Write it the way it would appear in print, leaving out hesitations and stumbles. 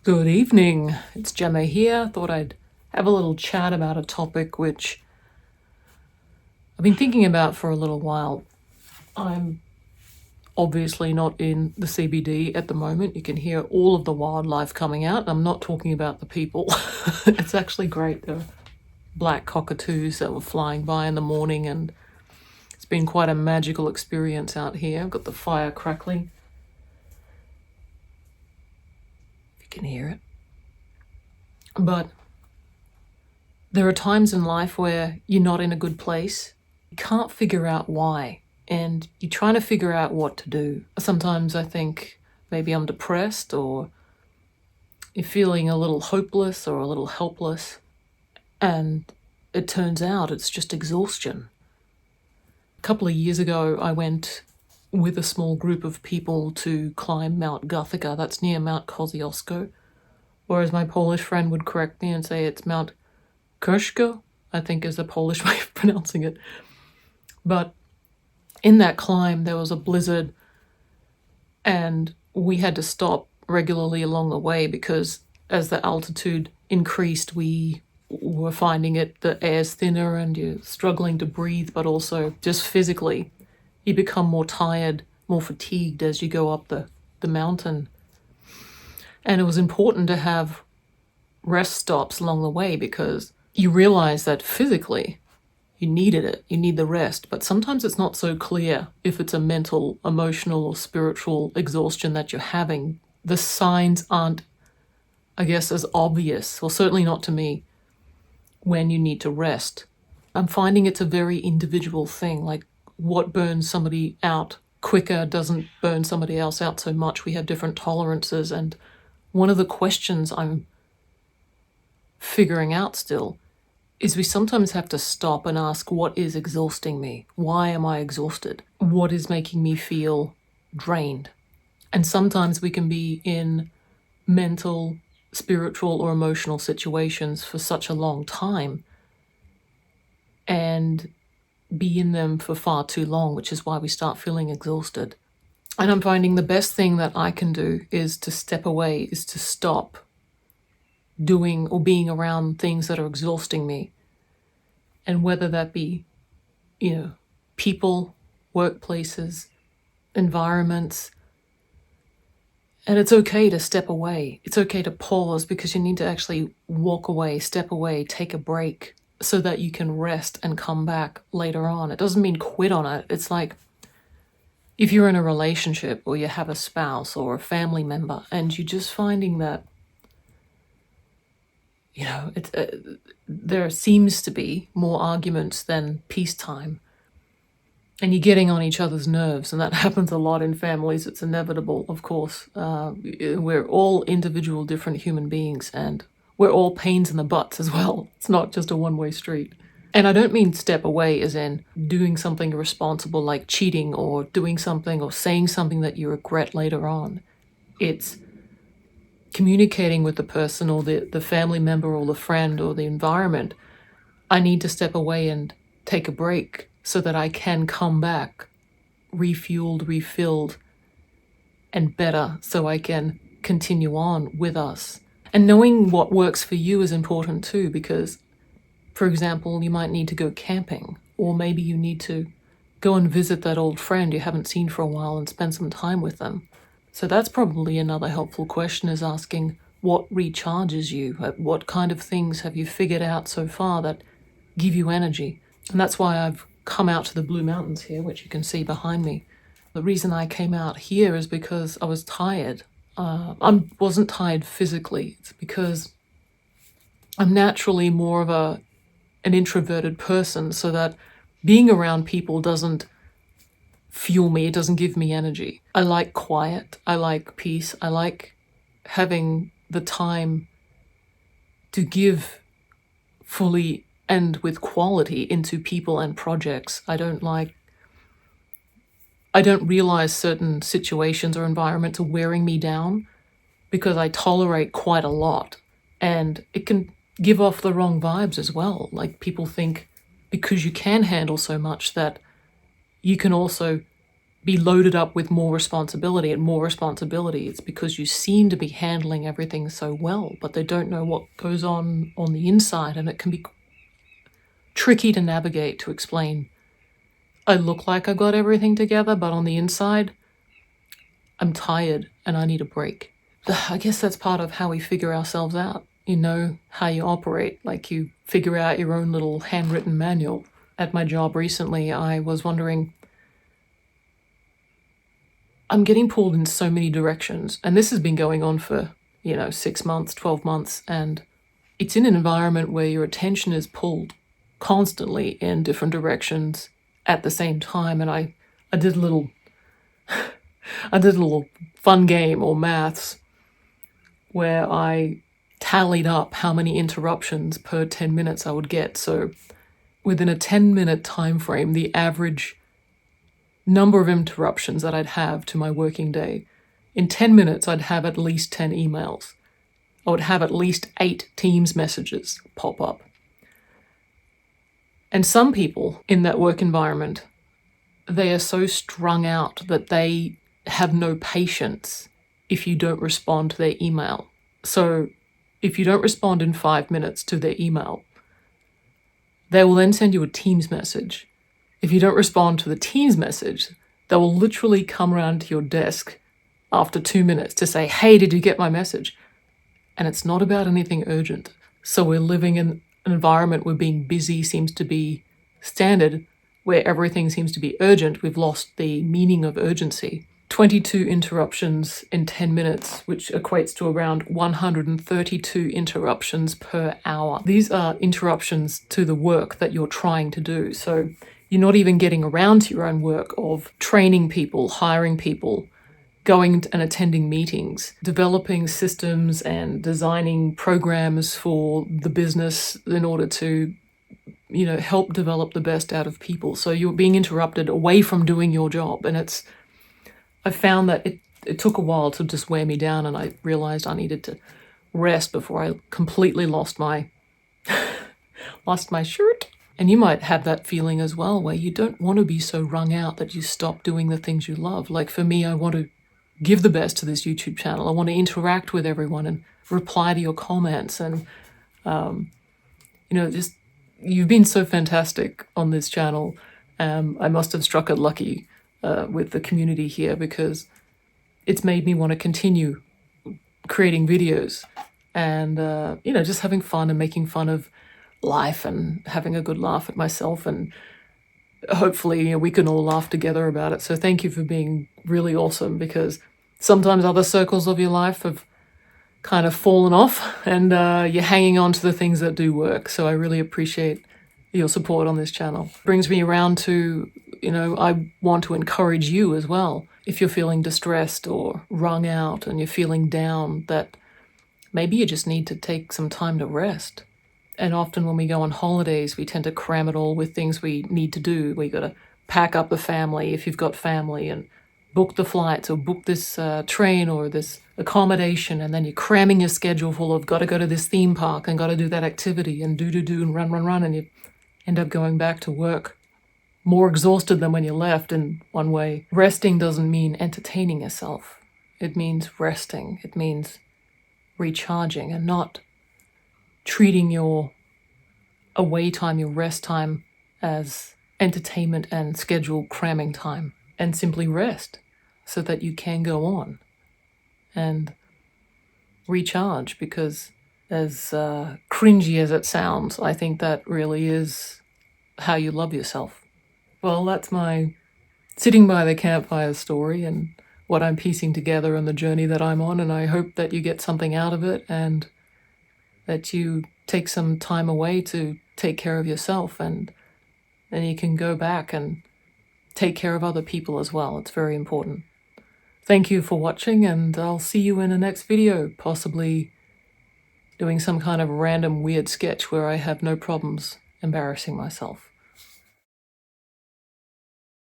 Good evening, it's Gemma here. Thought I'd have a little chat about a topic which I've been thinking about for a little while. I'm obviously not in the CBD at the moment. You can hear all of the wildlife coming out. I'm not talking about the people. It's actually great. There are black cockatoos that were flying by in the morning, and it's been quite a magical experience out here. I've got the fire crackling. If you can hear it. But there are times in life where you're not in a good place. You can't figure out why, and you're trying to figure out what to do. Sometimes I think maybe I'm depressed, or you're feeling a little hopeless or a little helpless, and it turns out it's just exhaustion. A couple of years ago, I went with a small group of people to climb Mount Gothica. That's near Mount Kosciuszko, or as my Polish friend would correct me and say, it's Mount Kosciuszko, I think is the Polish way of pronouncing it. But in that climb, there was a blizzard, and we had to stop regularly along the way because as the altitude increased, we were finding the air's thinner and you're struggling to breathe, but also just physically, you become more tired, more fatigued as you go up the mountain. And it was important to have rest stops along the way because you realize that physically you needed it, you need the rest, but sometimes it's not so clear if it's a mental, emotional, or spiritual exhaustion that you're having. The signs aren't, I guess, as obvious, or certainly not to me, when you need to rest. I'm finding it's a very individual thing, like what burns somebody out quicker doesn't burn somebody else out so much. We have different tolerances, and one of the questions I'm figuring out still is we sometimes have to stop and ask, what is exhausting me? Why am I exhausted? What is making me feel drained? And sometimes we can be in mental, spiritual, or emotional situations for such a long time and be in them for far too long, which is why we start feeling exhausted. And I'm finding the best thing that I can do is to step away, is to stop doing or being around things that are exhausting me. And whether that be, people, workplaces, environments. And it's okay to step away. It's okay to pause because you need to actually walk away, step away, take a break so that you can rest and come back later on. It doesn't mean quit on it. It's like if you're in a relationship or you have a spouse or a family member and you're just finding that, there seems to be more arguments than peacetime, and you're getting on each other's nerves, and that happens a lot in families. It's inevitable, of course. We're all individual, different human beings, and we're all pains in the butts as well. It's not just a one-way street. And I don't mean step away as in doing something irresponsible like cheating or doing something or saying something that you regret later on. It's communicating with the person or the family member or the friend or the environment. I need to step away and take a break so that I can come back refueled, refilled, and better so I can continue on with us. And knowing what works for you is important too, because, for example, you might need to go camping, or maybe you need to go and visit that old friend you haven't seen for a while and spend some time with them. So that's probably another helpful question, is asking what recharges you. What kind of things have you figured out so far that give you energy? And that's why I've come out to the Blue Mountains here, which you can see behind me. The reason I came out here is because I was tired. I wasn't tired physically. It's because I'm naturally more of an introverted person, so that being around people doesn't fuel me, it doesn't give me energy. I like quiet, I like peace, I like having the time to give fully and with quality into people and projects. I don't realize certain situations or environments are wearing me down because I tolerate quite a lot, and it can give off the wrong vibes as well. Like, people think because you can handle so much that you can also be loaded up with more responsibility and more responsibility. It's because you seem to be handling everything so well, but they don't know what goes on the inside, and it can be tricky to navigate, to explain. I look like I got everything together, but on the inside, I'm tired and I need a break. I guess that's part of how we figure ourselves out. You know how you operate, like you figure out your own little handwritten manual. At my job recently, I was wondering, I'm getting pulled in so many directions, and this has been going on for, 6 months, 12 months, and it's in an environment where your attention is pulled constantly in different directions at the same time. And I did a little fun game or maths where I tallied up how many interruptions per 10 minutes I would get. So within a 10-minute time frame, the average number of interruptions that I'd have to my working day, in 10 minutes I'd have at least 10 emails. I would have at least 8 Teams messages pop up. And some people in that work environment, they are so strung out that they have no patience if you don't respond to their email. So if you don't respond in 5 minutes to their email, they will then send you a Teams message. If you don't respond to the Teams message, they will literally come around to your desk after 2 minutes to say, hey, did you get my message? And it's not about anything urgent. So we're living in an environment where being busy seems to be standard, where everything seems to be urgent. We've lost the meaning of urgency. 22 interruptions in 10 minutes, which equates to around 132 interruptions per hour. These are interruptions to the work that you're trying to do. So you're not even getting around to your own work of training people, hiring people, going and attending meetings, developing systems and designing programs for the business in order to, help develop the best out of people. So you're being interrupted away from doing your job. And I found that it took a while to just wear me down, and I realized I needed to rest before I completely lost my shirt. And you might have that feeling as well, where you don't want to be so wrung out that you stop doing the things you love. Like for me, I want to give the best to this YouTube channel. I want to interact with everyone and reply to your comments. And, just you've been so fantastic on this channel. I must have struck it lucky with the community here, because it's made me want to continue creating videos and, just having fun and making fun of life and having a good laugh at myself. And hopefully we can all laugh together about it. So thank you for being really awesome, because sometimes other circles of your life have kind of fallen off, and you're hanging on to the things that do work. So I really appreciate your support on this channel. Brings me around to, I want to encourage you as well. If you're feeling distressed or wrung out and you're feeling down, that maybe you just need to take some time to rest. And often when we go on holidays, we tend to cram it all with things we need to do. We got to pack up the family, if you've got family, and book the flights or book this train or this accommodation. And then you're cramming your schedule full of got to go to this theme park and got to do that activity and do and run. And you end up going back to work more exhausted than when you left in one way. Resting doesn't mean entertaining yourself. It means resting. It means recharging and not treating your away time, your rest time, as entertainment and schedule cramming time, and simply rest so that you can go on and recharge. Because as cringy as it sounds, I think that really is how you love yourself. Well, that's my sitting by the campfire story and what I'm piecing together and the journey that I'm on. And I hope that you get something out of it, and that you take some time away to take care of yourself, and then you can go back and take care of other people as well. It's very important. Thank you for watching, and I'll see you in the next video, possibly doing some kind of random weird sketch where I have no problems embarrassing myself.